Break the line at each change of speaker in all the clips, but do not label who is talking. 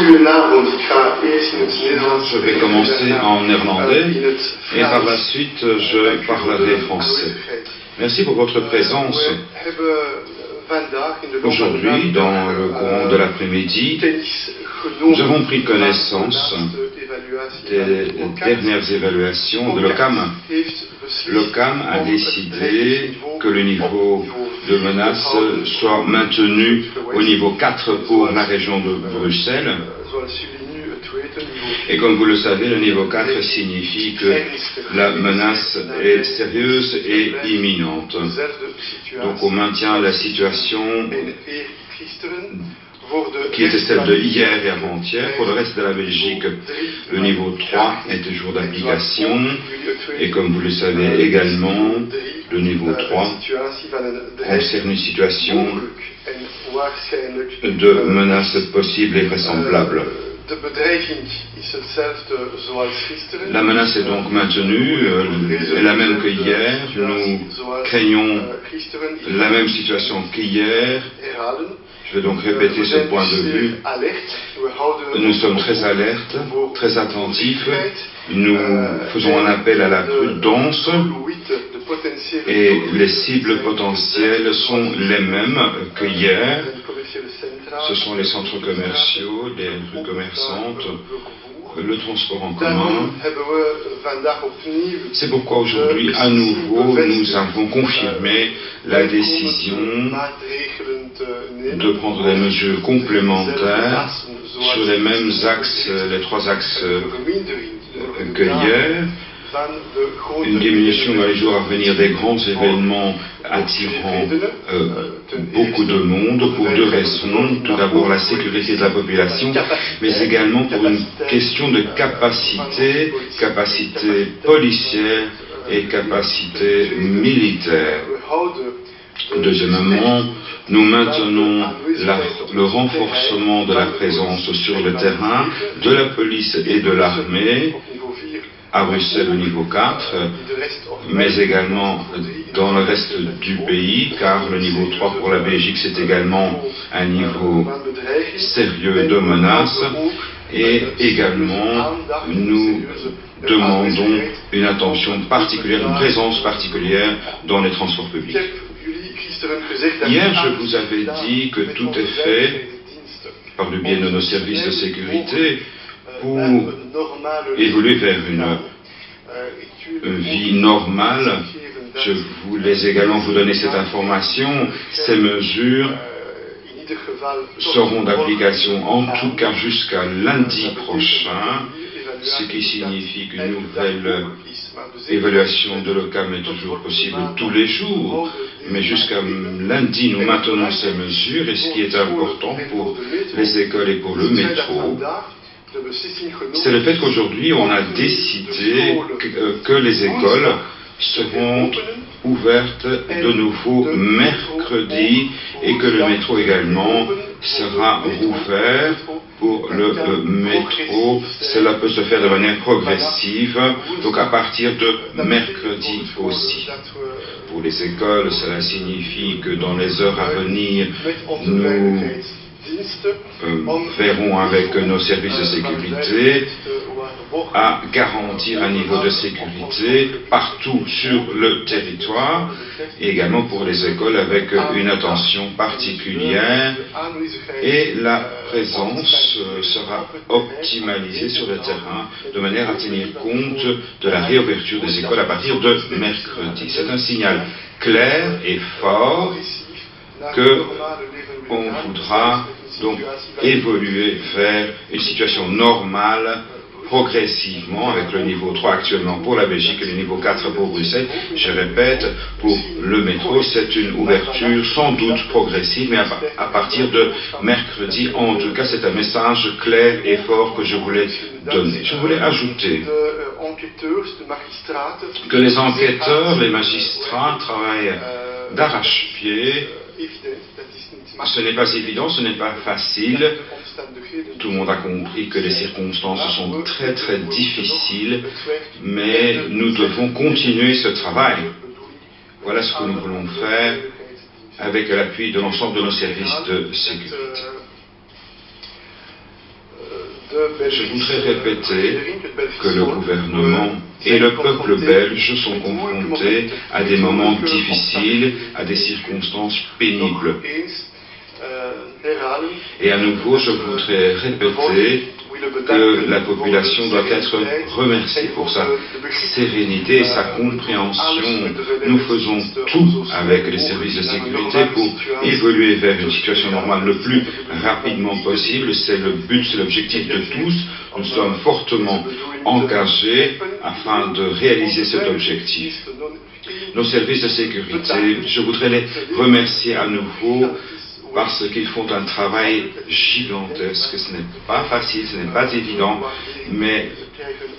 Goedenavond, ik ga eerst in het Nederlands.
Je vais commencer en néerlandais et par la suite je parlerai français. Merci pour votre présence. Aujourd'hui, dans le courant de l'après-midi, nous avons pris connaissance des dernières évaluations de l'OCAM. L'OCAM a décidé que le niveau de menace soit maintenu au niveau 4 pour la région de Bruxelles. Et comme vous le savez, le niveau 4 signifie que la menace est sérieuse et imminente. Donc on maintient la situation qui était celle de hier et avant-hier. Pour le reste de la Belgique, le niveau 3 est toujours d'application. Et comme vous le savez également, le niveau 3 concerne une situation de menace possible et vraisemblable. La menace est donc maintenue, la même que hier. Nous craignons la même situation qu'hier. Je vais donc répéter ce point de vue. Nous sommes très alertes, très attentifs. Nous faisons un appel à la prudence et les cibles potentielles sont les mêmes que hier. Ce sont les centres commerciaux, les rues commerçantes, le transport en commun. C'est pourquoi aujourd'hui, à nouveau, nous avons confirmé la décision de prendre des mesures complémentaires sur les mêmes axes, les 3 axes que hier. Une diminution dans les jours à venir des grands événements attirant beaucoup de monde pour 2 raisons. Tout d'abord la sécurité de la population, mais également pour une question de capacité policière et capacité militaire. Deuxièmement, nous maintenons le renforcement de la présence sur le terrain de la police et de l'armée à Bruxelles au niveau 4, mais également dans le reste du pays, car le niveau 3 pour la Belgique, c'est également un niveau sérieux de menace, et également nous demandons une attention particulière, une présence particulière dans les transports publics. Hier, je vous avais dit que tout est fait par le biais de nos services de sécurité pour évoluer vers une vie normale. Je voulais également vous donner cette information. Ces mesures seront d'application en tout cas jusqu'à lundi prochain, ce qui signifie qu'une nouvelle évaluation de l'OCAM est toujours possible tous les jours, mais jusqu'à lundi nous maintenons ces mesures, et ce qui est important pour les écoles et pour le métro, c'est le fait qu'aujourd'hui on a décidé que les écoles seront ouvertes de nouveau mercredi et que le métro également sera ouvert. Pour le métro, cela peut se faire de manière progressive, donc à partir de mercredi aussi. Pour les écoles, cela signifie que dans les heures à venir, nous verrons avec nos services de sécurité à garantir un niveau de sécurité partout sur le territoire, et également pour les écoles avec une attention particulière, et la présence sera optimalisée sur le terrain de manière à tenir compte de la réouverture des écoles à partir de mercredi. C'est un signal clair et fort que on voudra donc évoluer vers une situation normale progressivement avec le niveau 3 actuellement pour la Belgique et le niveau 4 pour Bruxelles. Je répète, pour le métro, c'est une ouverture sans doute progressive, mais à partir de mercredi, en tout cas, c'est un message clair et fort que je voulais donner. Je voulais ajouter que les enquêteurs, les magistrats travaillent d'arrache-pied. Ce n'est pas évident, ce n'est pas facile. Tout le monde a compris que les circonstances sont très très difficiles, mais nous devons continuer ce travail. Voilà ce que nous voulons faire avec l'appui de l'ensemble de nos services de sécurité. Je voudrais répéter que le gouvernement et le peuple belge sont confrontés à des moments difficiles, à des circonstances pénibles. Et à nouveau, je voudrais répéter que la population doit être remerciée pour sa sérénité et sa compréhension. Nous faisons tout avec les services de sécurité pour évoluer vers une situation normale le plus rapidement possible. C'est le but, c'est l'objectif de tous. Nous sommes fortement engagés afin de réaliser cet objectif. Nos services de sécurité, je voudrais les remercier à nouveau parce qu'ils font un travail gigantesque. Ce n'est pas facile, ce n'est pas évident, mais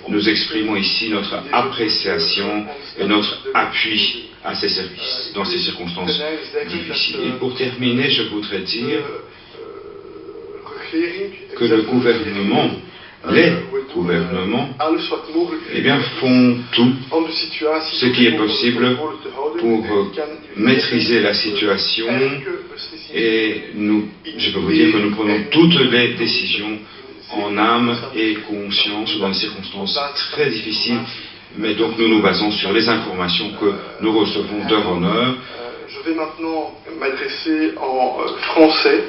nous exprimons ici notre appréciation et notre appui à ces services dans ces circonstances difficiles. Et pour terminer, je voudrais dire que le gouvernement, les gouvernements, eh bien, font tout ce qui est possible pour maîtriser la situation et je peux vous dire que nous prenons toutes les décisions en âme et conscience dans des circonstances très difficiles, mais donc nous nous basons sur les informations que nous recevons d'heure en heure.
Je vais maintenant m'adresser en français.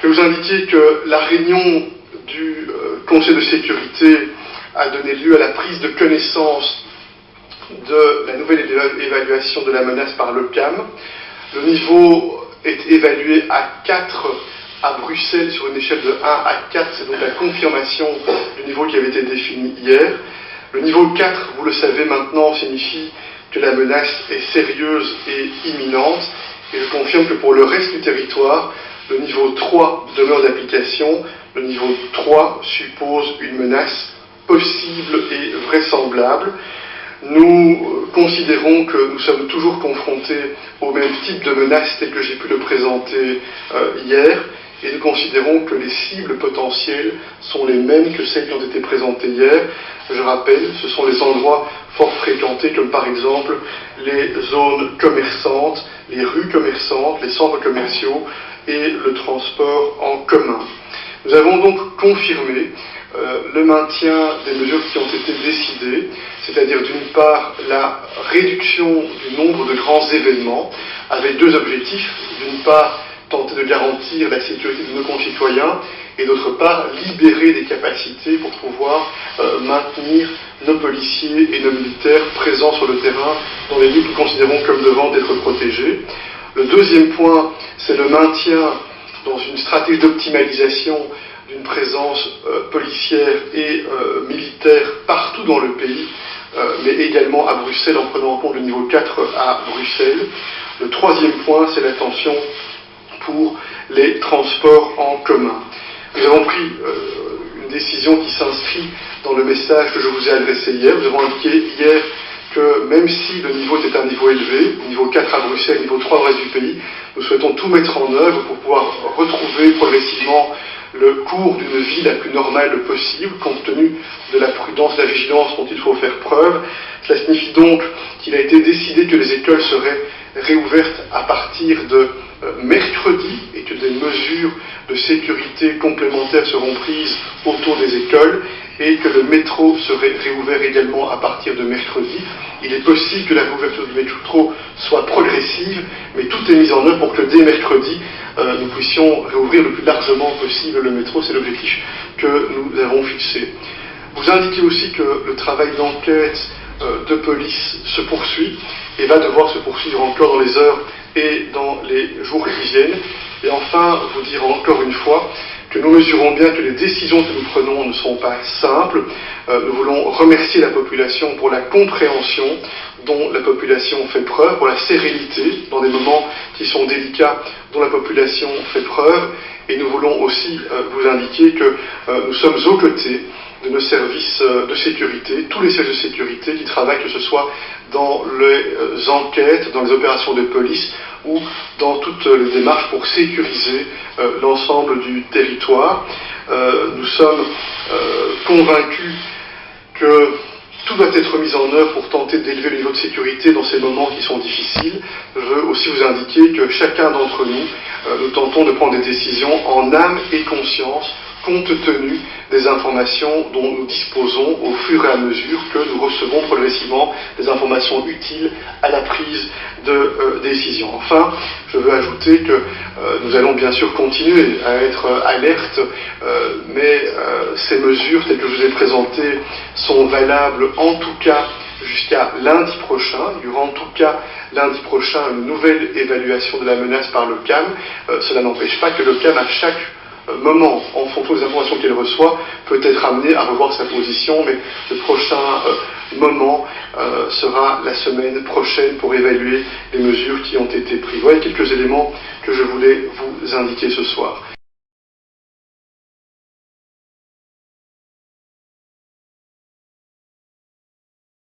Je vais vous indiquer que la réunion du Conseil de sécurité a donné lieu à la prise de connaissance de la nouvelle évaluation de la menace par le CAM. Le niveau est évalué à 4 à Bruxelles sur une échelle de 1 à 4, c'est donc la confirmation du niveau qui avait été défini hier. Le niveau 4, vous le savez maintenant, signifie que la menace est sérieuse et imminente, et je confirme que pour le reste du territoire, le niveau 3 demeure d'application. Le niveau 3 suppose une menace possible et vraisemblable. Nous considérons que nous sommes toujours confrontés au même type de menace tel que j'ai pu le présenter hier, et nous considérons que les cibles potentielles sont les mêmes que celles qui ont été présentées hier. Je rappelle, ce sont les endroits fort fréquentés, comme par exemple les zones commerçantes, les rues commerçantes, les centres commerciaux et le transport en commun. Nous avons donc confirmé le maintien des mesures qui ont été décidées, c'est-à-dire d'une part la réduction du nombre de grands événements, avec deux objectifs. D'une part, tenter de garantir la sécurité de nos concitoyens, et d'autre part, libérer des capacités pour pouvoir maintenir nos policiers et nos militaires présents sur le terrain dans les lieux que nous considérons comme devant d'être protégés. Le deuxième point, c'est le maintien dans une stratégie d'optimalisation d'une présence policière et militaire partout dans le pays, mais également à Bruxelles, en prenant en compte le niveau 4 à Bruxelles. Le troisième point, c'est l'attention pour les transports en commun. Nous avons pris une décision qui s'inscrit dans le message que je vous ai adressé hier. Nous avons indiqué hier que même si le niveau était un niveau élevé, niveau 4 à Bruxelles, niveau 3 dans le reste du pays, nous souhaitons tout mettre en œuvre pour pouvoir retrouver progressivement le cours d'une vie la plus normale possible, compte tenu de la prudence, de la vigilance dont il faut faire preuve. Cela signifie donc qu'il a été décidé que les écoles seraient réouvertes à partir de mercredi et que des mesures de sécurité complémentaires seront prises autour des écoles et que le métro serait réouvert également à partir de mercredi. Il est possible que la réouverture du métro soit progressive, mais tout est mis en œuvre pour que dès mercredi, nous puissions réouvrir le plus largement possible le métro. C'est l'objectif que nous avons fixé. Vous indiquez aussi que le travail d'enquête de police se poursuit et va devoir se poursuivre encore dans les heures et dans les jours qui viennent. Et enfin, vous dire encore une fois que nous mesurons bien que les décisions que nous prenons ne sont pas simples. Nous voulons remercier la population pour la compréhension dont la population fait preuve, pour la sérénité dans des moments qui sont délicats dont la population fait preuve. Et nous voulons aussi vous indiquer que nous sommes aux côtés de nos services de sécurité, tous les services de sécurité qui travaillent, que ce soit dans les enquêtes, dans les opérations de police ou dans toutes les démarches pour sécuriser l'ensemble du territoire. Nous sommes convaincus que tout doit être mis en œuvre pour tenter d'élever le niveau de sécurité dans ces moments qui sont difficiles. Je veux aussi vous indiquer que chacun d'entre nous, nous tentons de prendre des décisions en âme et conscience compte tenu des informations dont nous disposons au fur et à mesure que nous recevons progressivement des informations utiles à la prise de décision. Enfin, je veux ajouter que nous allons bien sûr continuer à être alertes, mais ces mesures telles que je vous ai présentées sont valables en tout cas jusqu'à lundi prochain. Il y aura en tout cas lundi prochain une nouvelle évaluation de la menace par le CAM. Cela n'empêche pas que le CAM, à chaque moment, en fonction des informations qu'il reçoit, peut être amené à revoir sa position, mais le prochain moment sera la semaine prochaine pour évaluer les mesures qui ont été prises. Voilà quelques éléments que je voulais vous indiquer ce soir.